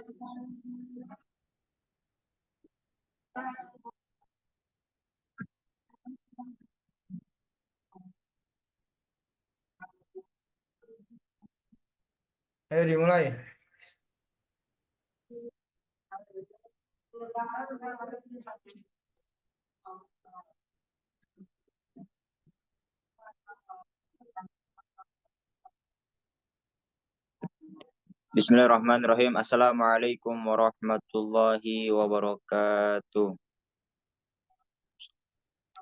Ayo dimulai. Bismillahirrahmanirrahim. Assalamualaikum warahmatullahi wabarakatuh.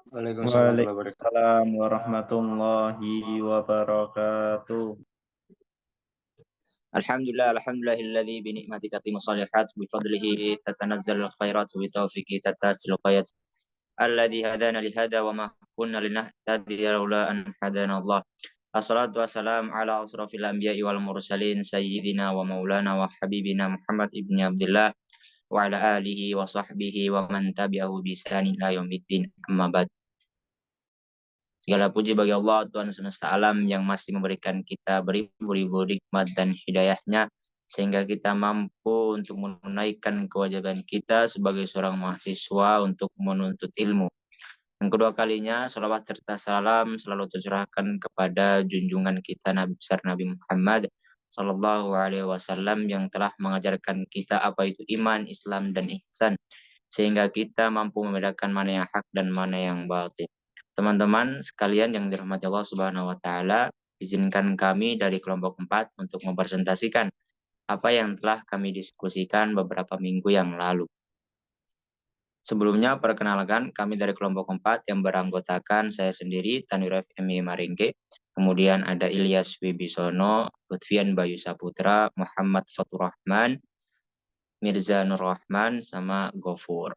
Waalaikumsalam warahmatullahi wabarakatuh. Alhamdulillahilladzi bi ni'mati tatimmu shalihat bi fadlihi tatanazzalu khairat bi taufiqi tatasil qayat. Alladzi hadana li hada wa ma kunna linahtadiya laula an hadana Allah. Assalatu wassalamu ala asrafil anbiya'i wal mursalin sayyidina wa maulana wa habibina Muhammad ibni Abdullah wa ala alihi wa sahbihi wa man tabi'ahu bi ihsanin ila yaumiddin. Amma ba'd. Segala puji bagi Allah Tuhan semesta alam yang masih memberikan kita beribu-ribu nikmat dan hidayahnya sehingga kita mampu untuk menunaikan kewajiban kita sebagai seorang mahasiswa untuk menuntut ilmu. Yang kedua kalinya, salawat serta salam selalu tercurahkan kepada junjungan kita Nabi besar Nabi Muhammad Sallallahu Alaihi Wasallam yang telah mengajarkan kita apa itu iman, Islam, dan ihsan, sehingga kita mampu membedakan mana yang hak dan mana yang batil. Teman-teman sekalian yang dirahmati Allah Subhanahu Wa Taala, izinkan kami dari kelompok 4 untuk mempresentasikan apa yang telah kami diskusikan beberapa minggu yang lalu. Sebelumnya, perkenalkan kami dari kelompok 4 yang beranggotakan saya sendiri, Tanwir FMI Maringge, kemudian ada Ilyas Wibisono, Lutfian Bayu Saputra, Muhammad Fatur Rahman, Mirza Nur Rahman, sama Gofur.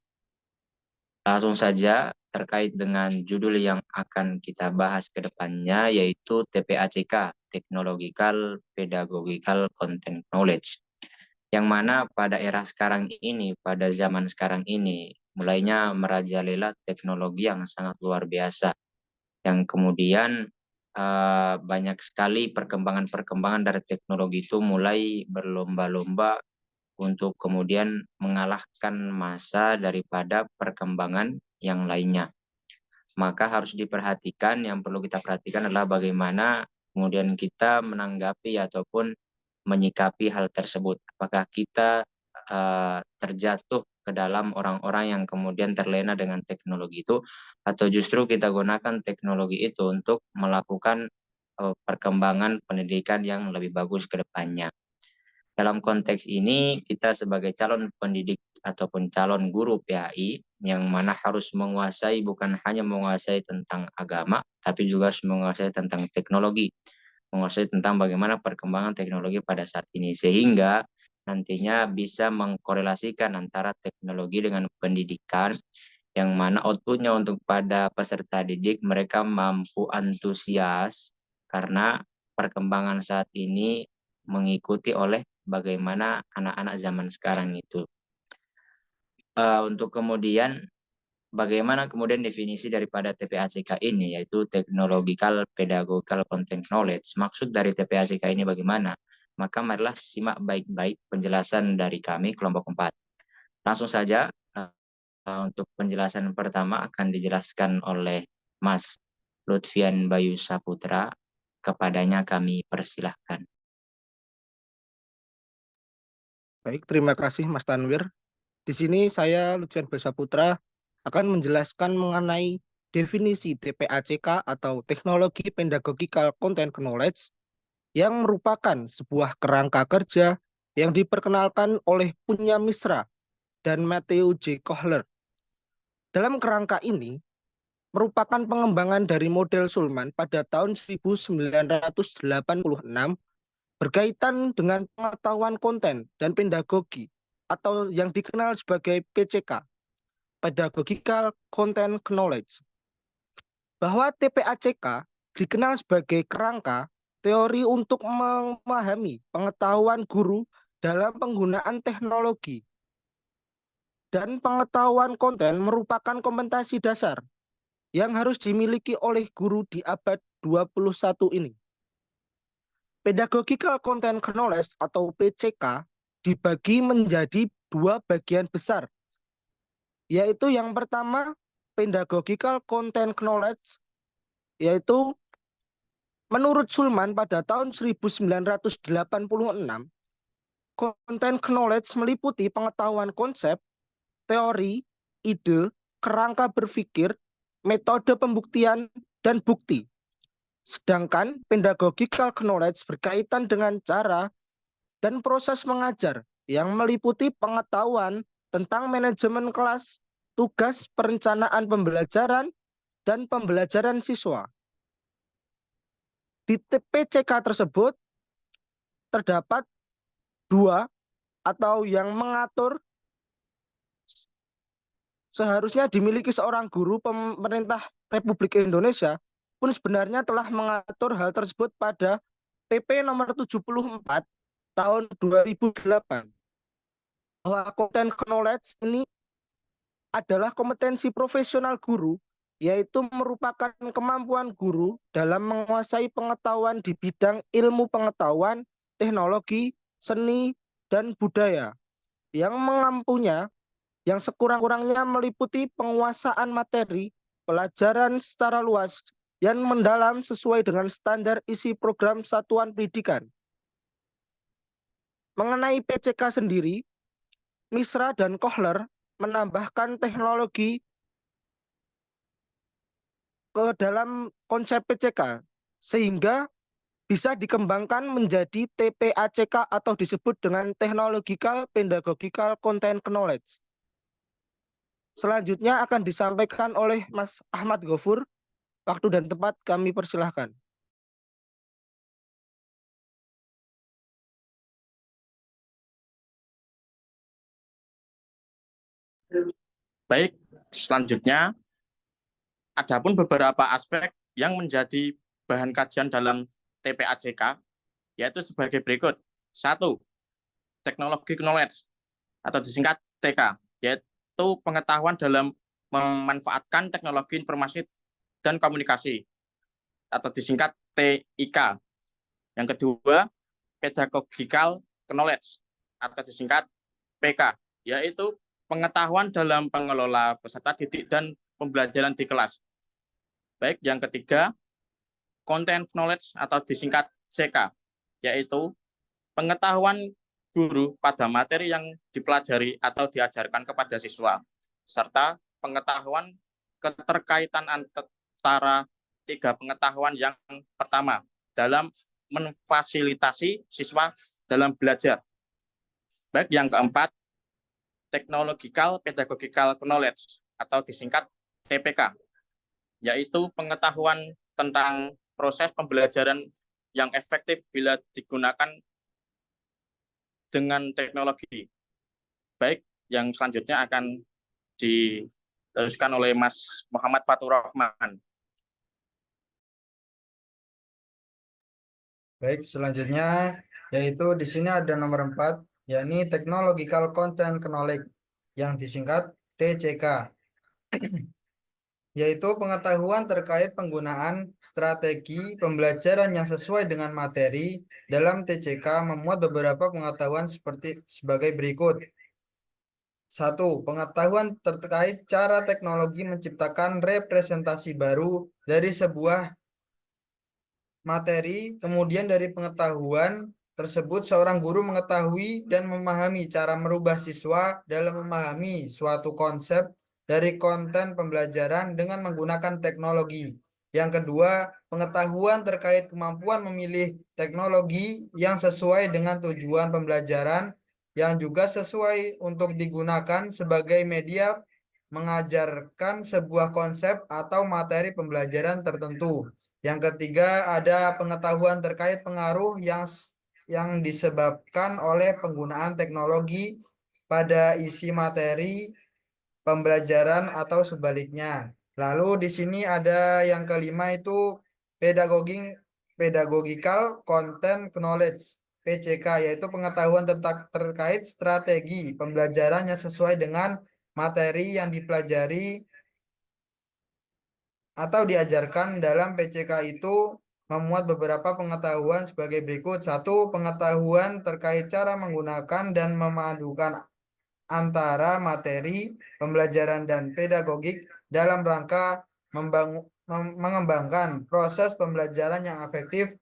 Langsung saja terkait dengan judul yang akan kita bahas ke depannya, yaitu TPACK, Technological Pedagogical Content Knowledge. Yang mana pada era sekarang ini, pada zaman sekarang ini, mulainya merajalela teknologi yang sangat luar biasa. Yang kemudian banyak sekali perkembangan-perkembangan dari teknologi itu mulai berlomba-lomba untuk kemudian mengalahkan masa daripada perkembangan yang lainnya. Maka harus diperhatikan, yang perlu kita perhatikan adalah bagaimana kemudian kita menanggapi ataupun menyikapi hal tersebut. Apakah kita terjatuh ke dalam orang-orang yang kemudian terlena dengan teknologi itu, atau justru kita gunakan teknologi itu untuk melakukan perkembangan pendidikan yang lebih bagus ke depannya. Dalam konteks ini, kita sebagai calon pendidik ataupun calon guru PAI yang mana harus menguasai, bukan hanya menguasai tentang agama, tapi juga harus menguasai tentang teknologi, menguasai tentang bagaimana perkembangan teknologi pada saat ini, sehingga nantinya bisa mengkorelasikan antara teknologi dengan pendidikan, yang mana outputnya untuk pada peserta didik mereka mampu antusias karena perkembangan saat ini mengikuti oleh bagaimana anak-anak zaman sekarang itu. Untuk kemudian bagaimana kemudian definisi daripada TPACK ini, yaitu Technological Pedagogical Content Knowledge. Maksud dari TPACK ini bagaimana? Maka marilah simak baik-baik penjelasan dari kami kelompok 4. Langsung saja untuk penjelasan pertama akan dijelaskan oleh Mas Lutfian Bayu Saputra. Kepadanya kami persilahkan. Baik, terima kasih Mas Tanwir. Di sini saya Lutfian Bayu Saputra akan menjelaskan mengenai definisi TPACK atau Teknologi Pedagogical Content Knowledge yang merupakan sebuah kerangka kerja yang diperkenalkan oleh Punya Misra dan Matthew J. Kohler. Dalam kerangka ini merupakan pengembangan dari model Sulman pada tahun 1986 berkaitan dengan pengetahuan konten dan pedagogi atau yang dikenal sebagai PCK, Pedagogical Content Knowledge. Bahwa TPACK dikenal sebagai kerangka teori untuk memahami pengetahuan guru dalam penggunaan teknologi. Dan pengetahuan konten merupakan kompetensi dasar yang harus dimiliki oleh guru di abad 21 ini. Pedagogical Content Knowledge atau PCK dibagi menjadi dua bagian besar, yaitu yang pertama pedagogical content knowledge, yaitu menurut Sulman pada tahun 1986, content knowledge meliputi pengetahuan konsep, teori, ide, kerangka berpikir, metode pembuktian, dan bukti. Sedangkan pedagogical knowledge berkaitan dengan cara dan proses mengajar yang meliputi pengetahuan tentang manajemen kelas, tugas perencanaan pembelajaran, dan pembelajaran siswa. Di PCK tersebut terdapat dua atau yang mengatur seharusnya dimiliki seorang guru pemerintah Republik Indonesia pun sebenarnya telah mengatur hal tersebut pada PP nomor 74 tahun 2008. Bahwa content knowledge ini adalah kompetensi profesional guru, yaitu merupakan kemampuan guru dalam menguasai pengetahuan di bidang ilmu pengetahuan, teknologi, seni, dan budaya, yang mengampunya, yang sekurang-kurangnya meliputi penguasaan materi, pelajaran secara luas, dan mendalam sesuai dengan standar isi program satuan pendidikan. Mengenai PCK sendiri, Misra dan Kohler menambahkan teknologi ke dalam konsep PCK sehingga bisa dikembangkan menjadi TPACK atau disebut dengan Technological Pedagogical Content Knowledge. Selanjutnya akan disampaikan oleh Mas Ahmad Gofur. Waktu dan tempat kami persilahkan. Baik, selanjutnya adapun beberapa aspek yang menjadi bahan kajian dalam TPACK, yaitu sebagai berikut. 1. Teknologi knowledge atau disingkat TK, yaitu pengetahuan dalam memanfaatkan teknologi informasi dan komunikasi atau disingkat TIK. Yang kedua, pedagogical knowledge atau disingkat PK, yaitu pengetahuan dalam pengelola peserta didik dan pembelajaran di kelas. Baik, yang ketiga, content knowledge atau disingkat CK, yaitu pengetahuan guru pada materi yang dipelajari atau diajarkan kepada siswa, serta pengetahuan keterkaitan antara tiga pengetahuan yang pertama dalam memfasilitasi siswa dalam belajar. Baik, yang keempat, technological pedagogical knowledge atau disingkat TPK, yaitu pengetahuan tentang proses pembelajaran yang efektif bila digunakan dengan teknologi. Baik, yang selanjutnya akan diteruskan oleh Mas Muhammad Fatur Rahman. Baik, selanjutnya yaitu di sini ada nomor 4, yakni Technological Content Knowledge yang disingkat TCK, yaitu pengetahuan terkait penggunaan strategi pembelajaran yang sesuai dengan materi. Dalam TCK memuat beberapa pengetahuan sebagai berikut. 1. Pengetahuan terkait cara teknologi menciptakan representasi baru dari sebuah materi. Kemudian dari pengetahuan tersebut seorang guru mengetahui dan memahami cara merubah siswa dalam memahami suatu konsep dari konten pembelajaran dengan menggunakan teknologi. Yang kedua, pengetahuan terkait kemampuan memilih teknologi yang sesuai dengan tujuan pembelajaran yang juga sesuai untuk digunakan sebagai media mengajarkan sebuah konsep atau materi pembelajaran tertentu. Yang ketiga, ada pengetahuan terkait pengaruh yang disebabkan oleh penggunaan teknologi pada isi materi pembelajaran atau sebaliknya. Lalu di sini ada yang kelima itu pedagogical content knowledge PCK, yaitu pengetahuan terkait strategi pembelajaran yang sesuai dengan materi yang dipelajari atau diajarkan dalam PCK itu memuat beberapa pengetahuan sebagai berikut. 1. Pengetahuan terkait cara menggunakan dan memadukan antara materi, pembelajaran, dan pedagogik dalam rangka mengembangkan proses pembelajaran yang efektif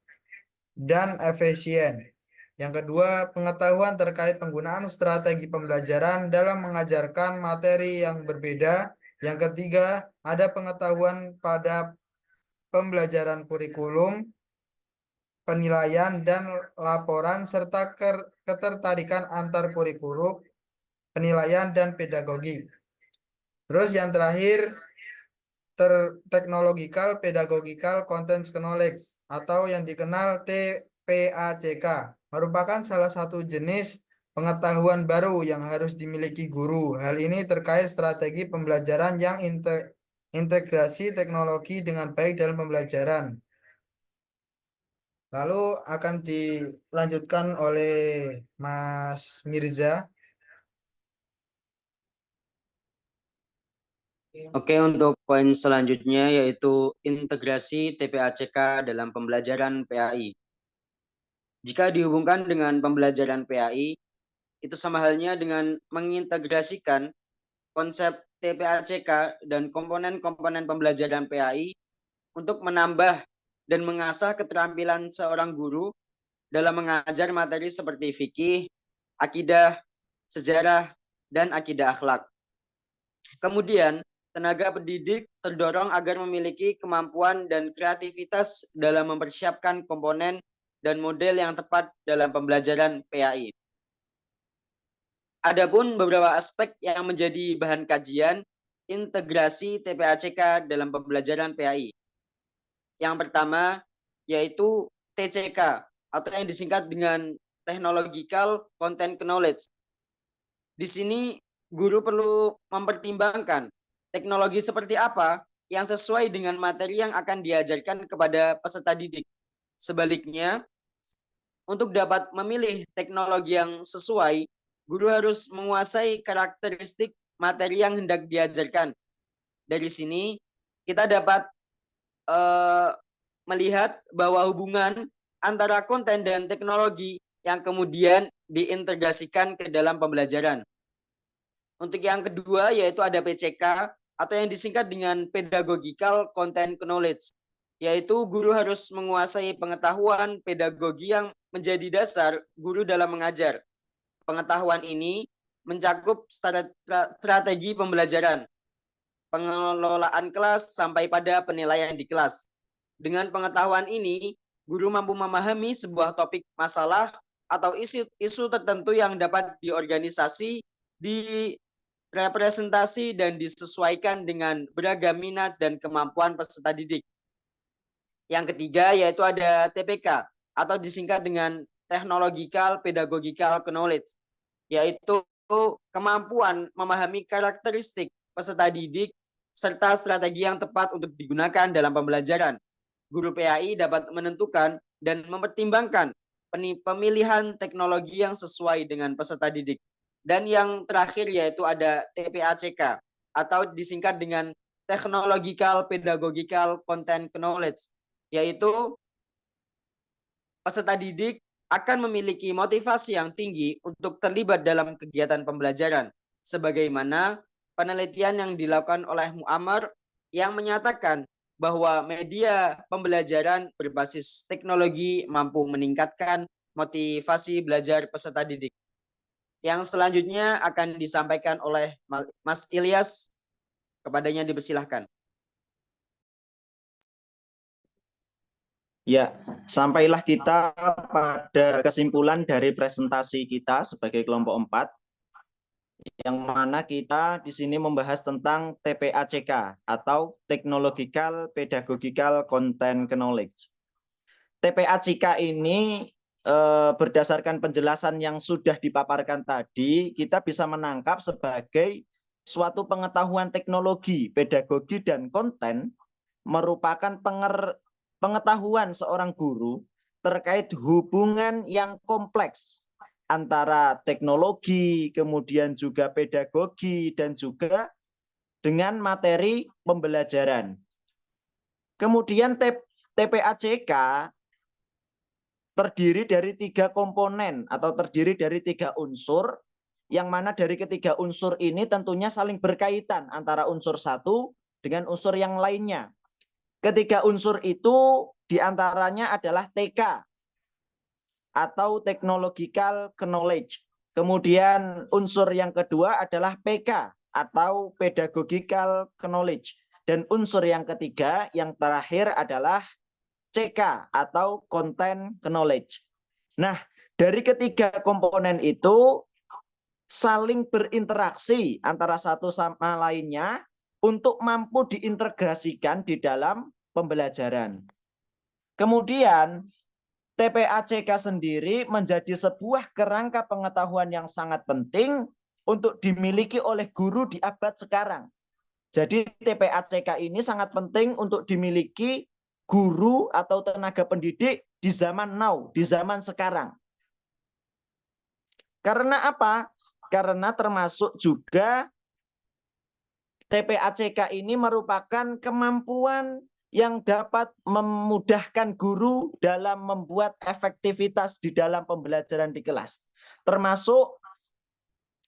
dan efisien. Yang kedua, pengetahuan terkait penggunaan strategi pembelajaran dalam mengajarkan materi yang berbeda. Yang ketiga, ada pengetahuan pada pembelajaran kurikulum, penilaian dan laporan, serta ketertarikan antar kurikulum, penilaian dan pedagogi. Terus yang terakhir, technological pedagogical content knowledge atau yang dikenal TPACK merupakan salah satu jenis pengetahuan baru yang harus dimiliki guru. Hal ini terkait strategi pembelajaran yang integrasi teknologi dengan baik dalam pembelajaran. Lalu akan dilanjutkan oleh Mas Mirza. Oke, untuk poin selanjutnya yaitu integrasi TPACK dalam pembelajaran PAI. Jika dihubungkan dengan pembelajaran PAI, itu sama halnya dengan mengintegrasikan konsep TPACK dan komponen-komponen pembelajaran PAI untuk menambah dan mengasah keterampilan seorang guru dalam mengajar materi seperti fikih, akidah, sejarah, dan akidah akhlak. Kemudian, tenaga pendidik terdorong agar memiliki kemampuan dan kreativitas dalam mempersiapkan komponen dan model yang tepat dalam pembelajaran PAI. Adapun beberapa aspek yang menjadi bahan kajian integrasi TPACK dalam pembelajaran PAI. Yang pertama yaitu TCK atau yang disingkat dengan Technological Content Knowledge. Di sini guru perlu mempertimbangkan teknologi seperti apa yang sesuai dengan materi yang akan diajarkan kepada peserta didik. Sebaliknya, untuk dapat memilih teknologi yang sesuai, guru harus menguasai karakteristik materi yang hendak diajarkan. Dari sini, kita dapat melihat bahwa hubungan antara konten dan teknologi yang kemudian diintegrasikan ke dalam pembelajaran. Untuk yang kedua yaitu ada PCK atau yang disingkat dengan Pedagogical Content Knowledge, yaitu guru harus menguasai pengetahuan pedagogi yang menjadi dasar guru dalam mengajar. Pengetahuan ini mencakup strategi pembelajaran, pengelolaan kelas sampai pada penilaian di kelas. Dengan pengetahuan ini, guru mampu memahami sebuah topik masalah atau isu tertentu yang dapat diorganisasi, direpresentasi, dan disesuaikan dengan beragam minat dan kemampuan peserta didik. Yang ketiga yaitu ada TPK atau disingkat dengan Technological Pedagogical Knowledge, yaitu kemampuan memahami karakteristik peserta didik serta strategi yang tepat untuk digunakan dalam pembelajaran. Guru PAI dapat menentukan dan mempertimbangkan pemilihan teknologi yang sesuai dengan peserta didik. Dan yang terakhir yaitu ada TPACK atau disingkat dengan Technological Pedagogical Content Knowledge, yaitu peserta didik akan memiliki motivasi yang tinggi untuk terlibat dalam kegiatan pembelajaran, sebagaimana penelitian yang dilakukan oleh Muammar yang menyatakan bahwa media pembelajaran berbasis teknologi mampu meningkatkan motivasi belajar peserta didik. Yang selanjutnya akan disampaikan oleh Mas Ilyas, kepadanya dipersilahkan. Ya, sampailah kita pada kesimpulan dari presentasi kita sebagai kelompok 4, yang mana kita di sini membahas tentang TPACK atau Technological Pedagogical Content Knowledge. TPACK ini berdasarkan penjelasan yang sudah dipaparkan tadi, kita bisa menangkap sebagai suatu pengetahuan teknologi, pedagogi, dan konten merupakan pengetahuan seorang guru terkait hubungan yang kompleks antara teknologi, kemudian juga pedagogi, dan juga dengan materi pembelajaran. Kemudian TPACK terdiri dari 3 komponen atau terdiri dari 3 unsur, yang mana dari ketiga unsur ini tentunya saling berkaitan antara unsur satu dengan unsur yang lainnya. Ketiga unsur itu diantaranya adalah TK atau Technological Knowledge. Kemudian unsur yang kedua adalah PK atau Pedagogical Knowledge. Dan unsur yang ketiga, yang terakhir adalah CK atau Content Knowledge. Nah, dari ketiga komponen itu saling berinteraksi antara satu sama lainnya untuk mampu diintegrasikan di dalam pembelajaran. Kemudian, TPACK sendiri menjadi sebuah kerangka pengetahuan yang sangat penting untuk dimiliki oleh guru di abad sekarang. Jadi TPACK ini sangat penting untuk dimiliki guru atau tenaga pendidik di zaman now, di zaman sekarang. Karena apa? Karena termasuk juga TPACK ini merupakan kemampuan yang dapat memudahkan guru dalam membuat efektivitas di dalam pembelajaran di kelas. Termasuk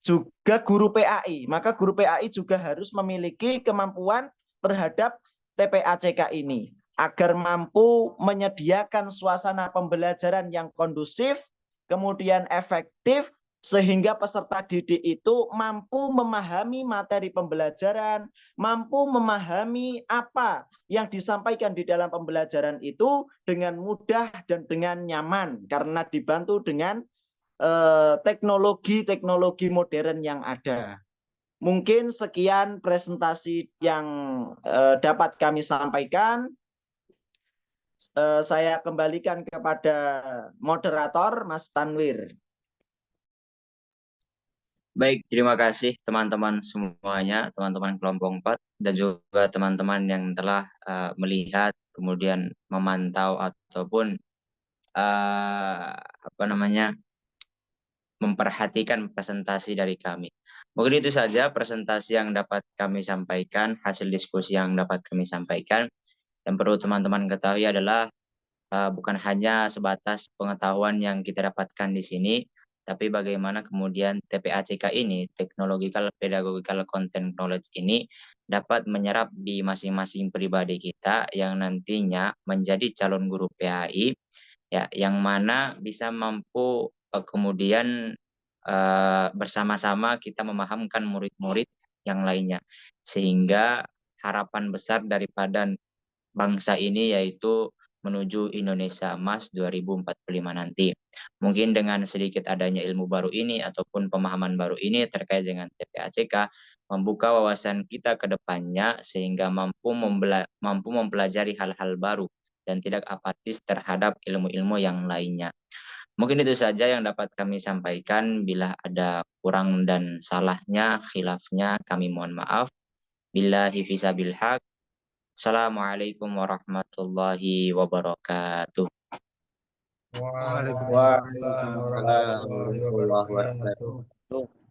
juga guru PAI. Maka guru PAI juga harus memiliki kemampuan terhadap TPACK ini agar mampu menyediakan suasana pembelajaran yang kondusif, kemudian efektif, sehingga peserta didik itu mampu memahami materi pembelajaran, mampu memahami apa yang disampaikan di dalam pembelajaran itu dengan mudah dan dengan nyaman karena dibantu dengan teknologi-teknologi modern yang ada. Mungkin sekian presentasi yang dapat kami sampaikan. Saya kembalikan kepada moderator Mas Tanwir. Baik, terima kasih teman-teman semuanya, teman-teman kelompok 4 dan juga teman-teman yang telah melihat, kemudian memantau ataupun memperhatikan presentasi dari kami. Mungkin itu saja presentasi yang dapat kami sampaikan, hasil diskusi yang dapat kami sampaikan. Dan perlu teman-teman ketahui adalah bukan hanya sebatas pengetahuan yang kita dapatkan di sini, tapi bagaimana kemudian TPACK ini, Technological Pedagogical Content Knowledge ini, dapat menyerap di masing-masing pribadi kita yang nantinya menjadi calon guru PAI, ya, yang mana bisa mampu kemudian bersama-sama kita memahamkan murid-murid yang lainnya, sehingga harapan besar daripada bangsa ini yaitu menuju Indonesia Emas 2045 nanti. Mungkin dengan sedikit adanya ilmu baru ini ataupun pemahaman baru ini terkait dengan TPACK, membuka wawasan kita ke depannya sehingga mampu mempelajari hal-hal baru dan tidak apatis terhadap ilmu-ilmu yang lainnya. Mungkin itu saja yang dapat kami sampaikan. Bila ada kurang dan salahnya, khilafnya, kami mohon maaf. Billahi fisabil haq. Assalamualaikum warahmatullahi wabarakatuh. Waalaikumsalam Waalaikumsalam warahmatullahi warahmatullahi wabarakatuh. wabarakatuh.